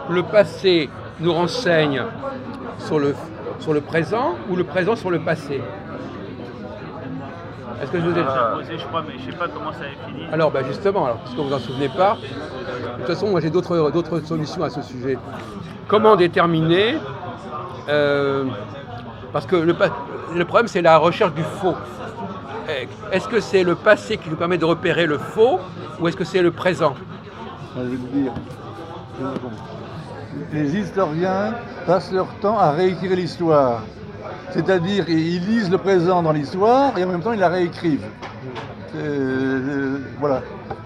le passé nous renseigne sur le présent ou le présent sur le passé? Est-ce que je vous ai posé, je crois, mais je ne sais pas comment ça avait fini. Alors, justement, puisque vous n'en souvenez pas, de toute façon, moi j'ai d'autres solutions à ce sujet. Comment déterminer parce que le problème, c'est la recherche du faux. Est-ce que c'est le passé qui nous permet de repérer le faux ou est-ce que c'est le présent? Je vais te dire. Les historiens passent leur temps à réécrire l'histoire. C'est-à-dire qu'ils lisent le présent dans l'histoire et en même temps ils la réécrivent. Voilà.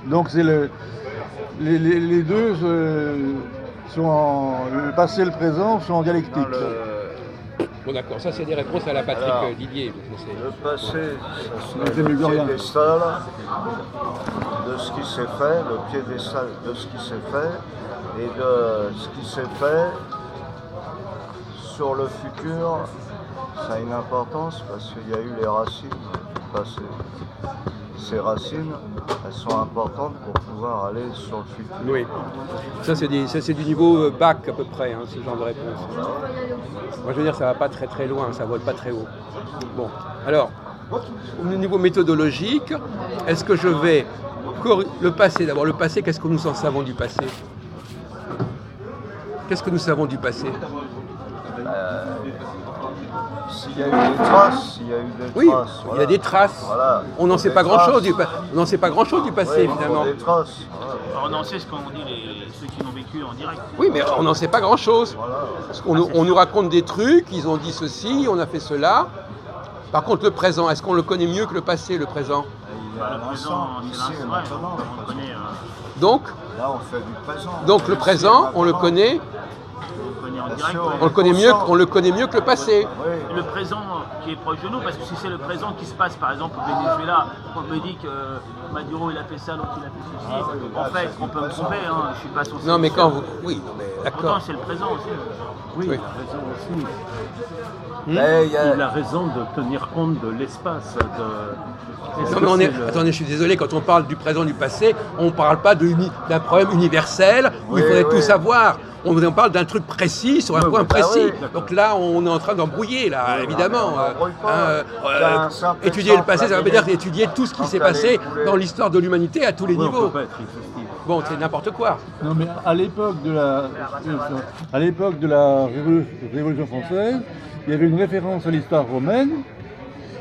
Donc c'est les deux le passé et le présent sont en dialectique. Bon d'accord, ça c'est des réponses à la Patrick Didier. Le passé, ça serait le piédestal de ce qui s'est fait, le piédestal de ce qui s'est fait, et de ce qui s'est fait sur le futur, ça a une importance parce qu'il y a eu les racines du passé. Ces racines, elles sont importantes pour pouvoir aller sur le futur. Oui, ça c'est du niveau bac à peu près, hein, ce genre de réponse. Moi je veux dire, ça va pas très très loin, ça vole pas très haut. Bon, alors, au niveau méthodologique, est-ce que je vais le passé, d'abord le passé, qu'est-ce que nous en savons du passé? Qu'est-ce que nous savons du passé? S'il y a eu des traces, oui, voilà. Il y a des traces. Voilà. On n'en sait pas grand-chose du passé, finalement. Des traces. Voilà. On en sait ce qu'ont dit ceux qui l'ont vécu en direct. Oui, mais on n'en sait pas grand-chose. Voilà. On nous raconte des trucs, ils ont dit ceci, on a fait cela. Par contre, le présent, est-ce qu'on le connaît mieux que le passé, le présent? Le présent, ici et maintenant. on le connaît. Donc, là, on fait du présent. Donc le présent, on le connaît. En direct, on le connaît mieux que le passé. Oui. Le présent qui est proche de nous, parce que si c'est le présent qui se passe, par exemple au Venezuela, on me dit que Maduro il a fait ça, l'autre il a fait ceci. En fait, on peut me tromper, hein, je suis pas censé. Non, mais quand vous. Oui, mais d'accord. Pourtant, c'est le présent aussi. Oui, Oui. il a raison aussi. Mais Il a raison de tenir compte de l'espace. Non, mais attendez, je suis désolé, quand on parle du présent, du passé, on ne parle pas d'un problème universel où il faudrait tout savoir. On parle d'un truc précis sur un point précis. Donc là, on est en train d'embrouiller, là, évidemment. Étudier le passé, ça veut dire étudier tout ce qui s'est passé dans l'histoire de l'humanité à tous les niveaux. On peut pas être exhaustif. Bon, c'est n'importe quoi. Non, mais à l'époque de la Révolution française, il y avait une référence à l'histoire romaine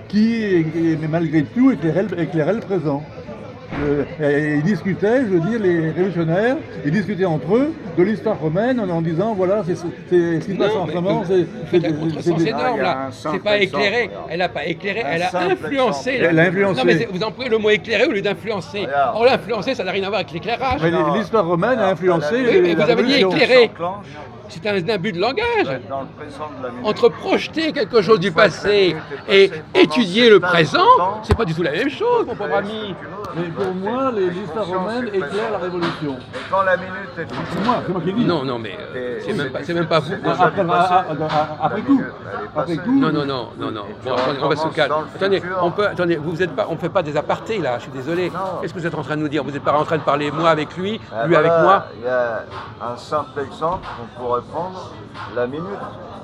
qui, mais malgré tout, éclairait le présent. Ils discutaient, je veux dire, les révolutionnaires, ils discutaient entre eux de l'histoire romaine en disant voilà, c'est ce qui se passe en ce moment. C'est un contresens énorme là. C'est pas éclairé. Elle n'a pas éclairé, elle a influencé. Elle a influencé. Non, mais vous employez le mot éclairé au lieu d'influencer. Or, l'influencer, ça n'a rien à voir avec l'éclairage. Mais l'histoire romaine a influencé. Oui, mais vous avez dit révolution. éclairé. C'est un abus de langage. Dans le présent de la minute. Entre projeter quelque chose du passé et étudier le présent, c'est pas du tout la même chose, mon pauvre ami. Mais pour moi, l'histoire romaine éclaire la révolution. Et quand la minute est C'est moi qui dis. Non, mais c'est même pas vous. Après tout. Non. Bon, attendez, on va se calmer. Attendez, on ne fait pas des apartés là, je suis désolé. Qu'est-ce que vous êtes en train de nous dire? Vous n'êtes pas en train de parler moi avec lui, lui avec moi? Il y a un simple exemple qu'on pourrait prendre, la minute,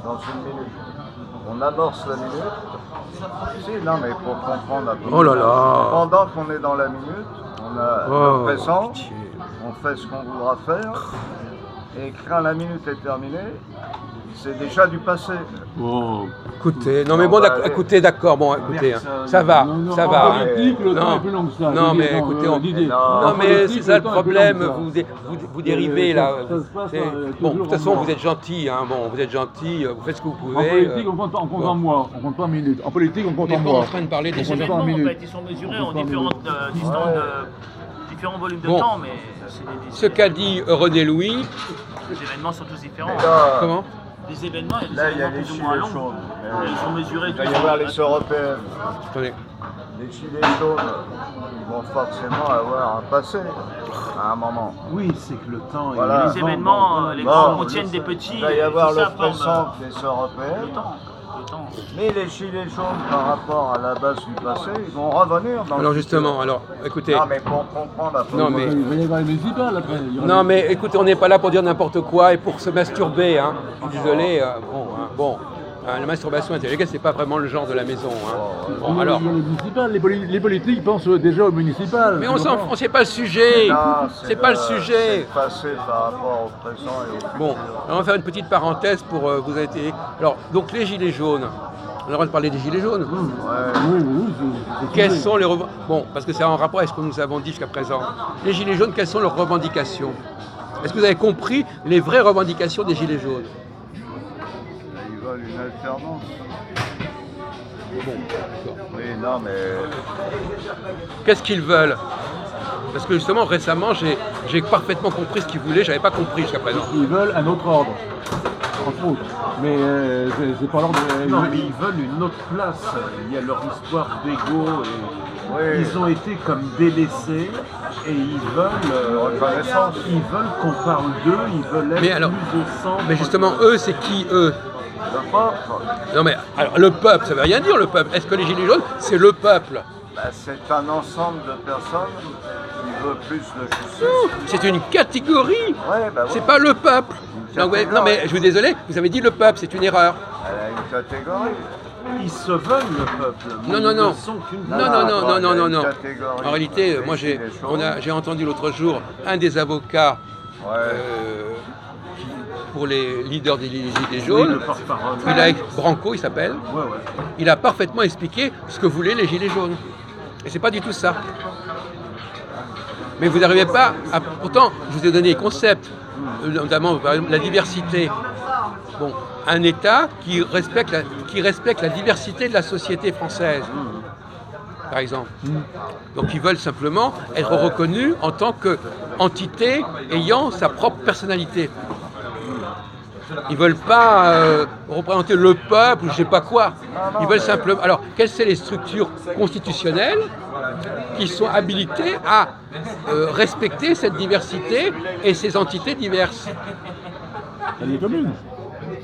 dans une minute. On amorce la minute. Si, non, mais pour comprendre un peu. Oh là là. Pendant qu'on est dans la minute, on a le présent, on fait ce qu'on voudra faire, et quand la minute est terminée, c'est déjà du passé. Bon. Écoutez, non mais bon, écoutez, d'accord, bon, écoutez, ça va, ça va. En politique, le temps est plus long que ça. Non, mais écoutez, non, mais c'est ça le problème, vous dérivez là. Bon, de toute façon, vous êtes gentil, hein, bon, vous êtes gentil, vous faites ce que vous pouvez. En politique, on compte en mois, on compte pas en minutes. En politique, on compte en On n'est pas mois. en train de parler des Les compte événements, pas en en minutes. fait, ils sont mesurés en différentes distances, différents volumes de Bon. temps, mais Ce qu'a dit René Louis, les événements sont tous différents. Là, comment? Les événements, il y a là, des il y a événements les plus ou gilets moins longs. jaunes. Ils sont mesurés Il va tous y avoir les européennes. Attendez. Les gilets jaunes, ils vont forcément avoir un passé à un moment. Oui, c'est que le temps est. Voilà. Les événements, les Bon, grands contiennent des petits. Il va y avoir tout ça le forme, présent des le européennes. temps. temps. Mais les gilets jaunes, par rapport à la base du passé, ils vont revenir dans Alors le justement, futur. alors écoutez, Non, mais pour comprendre la Non, mais- Il va y avoir les municipales après. Il y aura non des- mais écoutez, on n'est pas là pour dire n'importe quoi et pour se masturber, hein. Je suis désolé, la masturbation intellectuelle, c'est pas vraiment le genre de la maison, hein. Bon, alors, Il y a les municipales, les politiques pensent déjà aux municipales. mais on sait pas le sujet, Non, c'est pas le sujet. C'est le passé par rapport au présent et au futur. Bon, alors on va faire une petite parenthèse pour vous avez été. Alors, donc les gilets jaunes. On a le droit de parler des gilets jaunes. Oui, Quelles sont les bon, parce que c'est en rapport avec ce que nous avons dit jusqu'à présent. Les gilets jaunes, quelles sont leurs revendications? Est-ce que vous avez compris les vraies revendications des gilets jaunes? Ils veulent une alternance. Bon, d'accord. Oui, non, mais Qu'est-ce qu'ils veulent? Parce que justement, récemment, j'ai parfaitement compris ce qu'ils voulaient, j'avais pas compris jusqu'à présent. Ils veulent un autre ordre, entre autres. Mais c'est pas l'ordre. Non, mais ils veulent une autre place. Il y a leur histoire d'ego. Et oui. ils ont été comme délaissés et ils veulent Reconnaissance. qu'on parle d'eux. Ils veulent être Mais alors- plus au centre. Mais justement, eux, c'est qui eux? le peuple, Non mais, alors le peuple, ça veut rien dire le peuple. Est-ce que les gilets jaunes, c'est le peuple? bah, c'est un ensemble de personnes qui veut plus de justice. Non, c'est une catégorie. Ouais, bah oui. C'est pas le peuple. Donc, ouais, non mais je suis désolé, vous avez dit le peuple, c'est une erreur. Elle a une catégorie. Ils se veulent le peuple. mais Non, ils non. ne sont qu'une Non, non, non, non, non. Catégorie. En réalité, moi j'ai entendu l'autre jour un des avocats Ouais. pour les leaders des gilets Oui, jaunes. le porte-parole. Branco, il s'appelle. Ouais. Il a parfaitement expliqué ce que voulaient les gilets jaunes. Et c'est pas du tout ça. Mais vous n'arrivez pas à... Pourtant, je vous ai donné les concepts, notamment par exemple, la diversité. Bon, un État qui respecte la diversité de la société française, par exemple. Donc ils veulent simplement être reconnus en tant qu'entité ayant sa propre personnalité. Ils veulent pas représenter le peuple ou je sais pas quoi. Ils veulent simplement... Alors, quelles sont les structures constitutionnelles qui sont habilitées à respecter cette diversité et ces entités diverses? Les communes.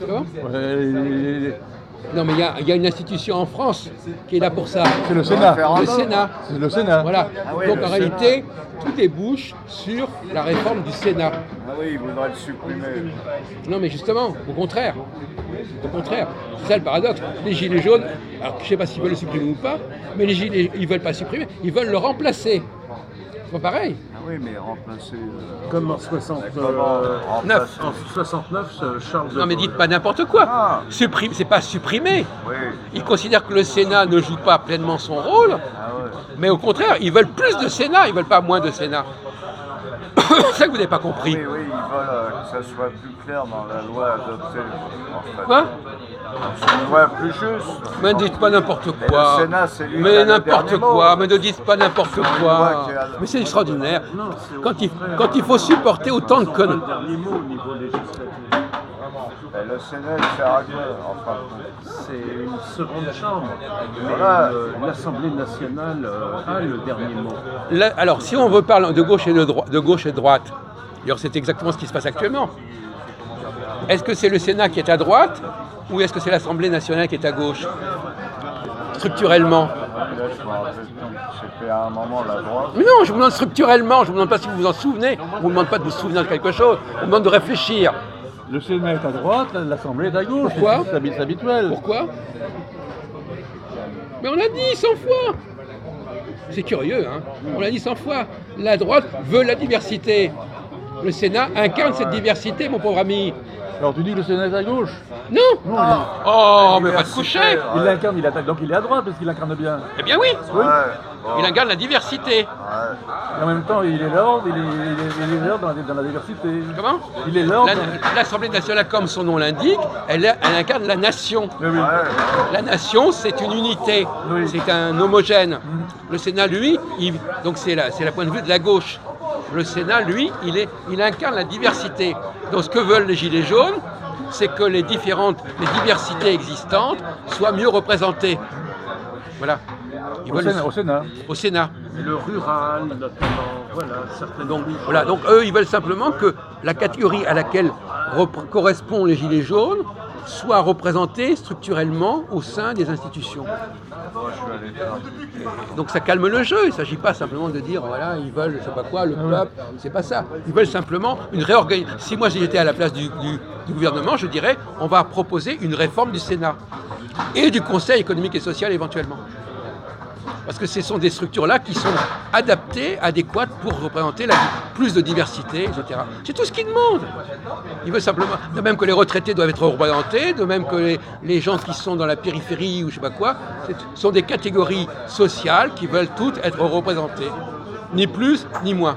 Comment? Ouais, Non, mais il y a une institution en France qui est là pour ça. c'est le Sénat. Le Sénat. C'est le Sénat. Voilà. Ah oui, Donc le en réalité, tout débouche sur la réforme du Sénat. Ah oui, ils voudraient le supprimer. Non, mais justement, au contraire. Au contraire. C'est ça le paradoxe. Les gilets jaunes, alors je ne sais pas s'ils veulent le supprimer ou pas, mais les gilets, ils ne veulent pas supprimer, ils veulent le remplacer. C'est pas pareil. Ah oui, mais remplacer. Comme en 69, Remplacer. en 69, Charles de Non, mais Gaulle. dites pas n'importe quoi. Ah. C'est pas supprimer. Oui. Ils considèrent que le Sénat ne joue pas pleinement son rôle, Ah ouais. mais au contraire, ils veulent plus de Sénat, ils veulent pas moins de Sénat. C'est ça que vous n'avez pas compris. Oui, oui, ils veulent que ça soit plus clair dans la loi adoptée. En fait. Quoi? C'est une loi plus juste. Mais ne dites pas n'importe Mais quoi. le Sénat, c'est lui qui Mais a le n'importe dernier quoi. mot. Mais ne dites pas n'importe C'est une quoi. loi qui a le- Mais c'est extraordinaire. Non, c'est au Quand contraire. il faut supporter autant de Ils ont pas conneries. le dernier mot au niveau législatif. Et le Sénat, il fait à quoi, enfin. C'est une seconde chambre. Mais Voilà. l'Assemblée nationale a le dernier mot. Là, alors, si on veut parler de gauche et de droite, alors c'est exactement ce qui se passe actuellement. Est-ce que c'est le Sénat qui est à droite ou est-ce que c'est l'Assemblée nationale qui est à gauche? Structurellement. Là, je me rappelle plus. C'était à un moment la droite. Mais non, je vous demande structurellement, je vous demande pas si vous vous en souvenez, on vous demande pas de vous souvenir de quelque chose, on vous demande de réfléchir. Le Sénat est à droite, l'Assemblée est à gauche. Pourquoi? C'est habituel. Pourquoi? Mais on l'a dit 100 fois. C'est curieux, hein. On l'a dit 100 fois. La droite veut la diversité. Le Sénat incarne cette diversité, mon pauvre ami. Alors tu dis que le Sénat est à gauche? Non. Non, Oh, mais pas de coucher. il l'incarne, il attaque, donc il est à droite parce qu'il incarne bien. Eh bien oui, Ouais. Bon. il incarne la diversité. Ouais. Et en même temps, il est l'ordre, il est l'ordre dans la diversité. Comment? Il est l'ordre. L'Assemblée nationale, comme son nom l'indique, elle incarne la nation. Oui, oui. Ouais. La nation, c'est une unité, Oui. c'est un homogène. Le Sénat, lui, donc c'est la point de vue de la gauche. Le Sénat, lui, il incarne la diversité. Donc ce que veulent les Gilets jaunes, c'est que les diversités existantes soient mieux représentées. Voilà. Ils Au veulent Sénat, au Sénat. au Sénat. Le rural, notamment, voilà, certaines Donc, eux, ils veulent simplement que la catégorie à laquelle correspondent les Gilets jaunes soient représentés structurellement au sein des institutions. Donc ça calme le jeu, il ne s'agit pas simplement de dire voilà, ils veulent je sais pas quoi, le peuple, c'est pas ça. Ils veulent simplement une réorganisation. Si moi j'étais à la place du gouvernement, je dirais on va proposer une réforme du Sénat et du Conseil économique et social éventuellement. Parce que ce sont des structures-là qui sont adéquates pour représenter plus de diversité, etc. C'est tout ce qu'ils demandent. Ils veulent simplement, de même que les retraités doivent être représentés, de même que les gens qui sont dans la périphérie ou je sais pas quoi, ce sont des catégories sociales qui veulent toutes être représentées. Ni plus, ni moins.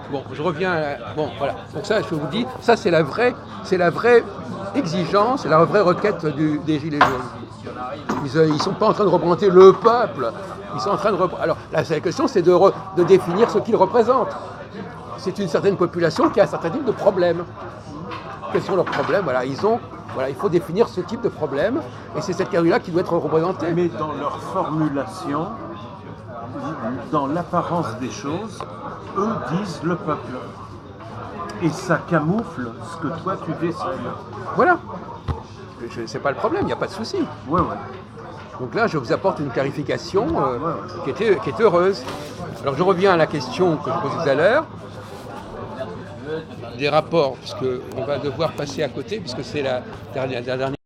Bon, je reviens bon, voilà. Donc ça, je vous dis, ça c'est la vraie exigence, c'est la vraie requête des Gilets jaunes. Ils ne sont pas en train de représenter le peuple. Ils sont en train de alors la question, c'est de définir ce qu'ils représentent. C'est une certaine population qui a un certain type de problèmes. Quels sont leurs problèmes? Voilà, il faut définir ce type de problème, et c'est cette catégorie-là qui doit être représentée. Mais dans leur formulation, dans l'apparence des choses, eux disent le peuple. Et ça camoufle ce que toi tu décèles. Voilà. C'est pas le problème, il n'y a pas de souci. Ouais. Donc là, je vous apporte une clarification qui est heureuse. Alors je reviens à la question que je posais tout à l'heure, des rapports, puisqu'on va devoir passer à côté, puisque c'est la dernière